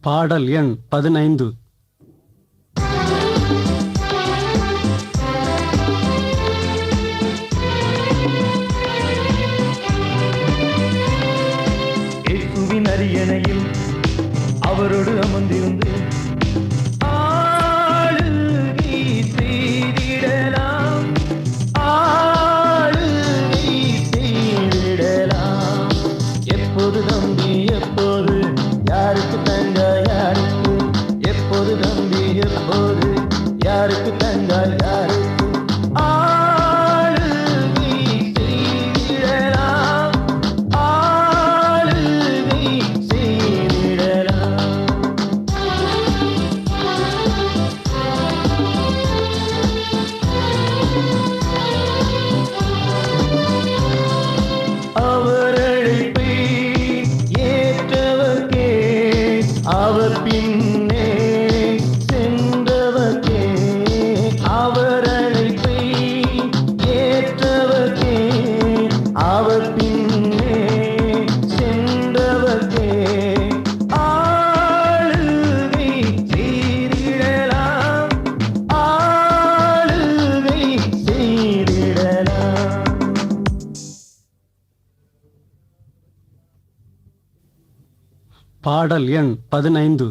பாடல் எண் 15. இயேசுவின் அரியணையில் அவரோடு அமர்ந்திருந்து ஆளுகை செய்திடலாம், ஆளுகை செய்திடலாம். எப்போது நம்பி எப்போது யாருக்கு தங்க யாருக்கு, எப்போது நம்பி எப்போது யாருக்கு தங்க யாருக்கு. ஆளுகை செய்திடலாம், ஆளுகை செய்திடலாம். அவர் அழைப்பை ஏற்றவர்க்கே, அவர் பின்னே சென்றவர்க்கே. அவர் அழைப்பை ஏற்றவர்க்கே, அவர் பின்னே சென்றவர்க்கே. ஆளுகை செய்திடலாம், ஆளுகை செய்திடலாம். பாடல் எண் 15.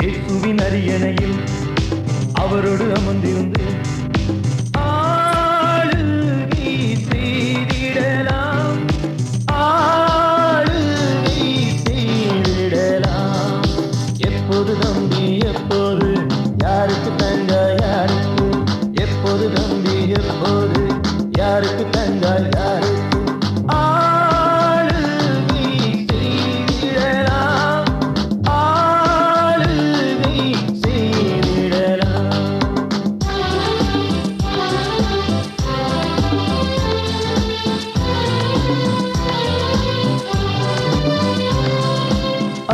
இயேசுவின் அரியணையில் அவரோடு அமர்ந்திருந்து ஆளுகை செய்திடலாம், ஆளுகை செய்திடலாம். எப்போது நம்பி எப்போது யாருக்கு தங்க யாருக்கு, எப்போது நம்பி எப்போது யாருக்கு தங்க யாருக்கு. ஆளுகை செய்திடலாம், ஆளுகை செய்திடலாம்.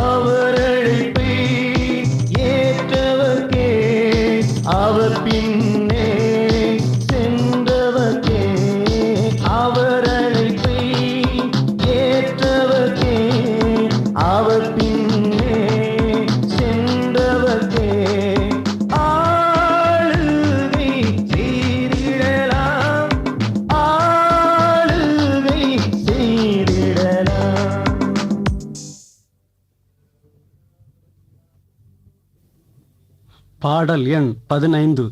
அவர் அழைப்பை ஏற்றவர்க்கே, அவர் பின்னே சென்றவர்க்கே. அவர் அழைப்பை ஏற்றவர்க்கே, அவர் பின்னே சென்றவர்க்கே. ஆளுகை செய்திடலாம், ஆளுகை செய்திடலாம். பாடல் எண் 15.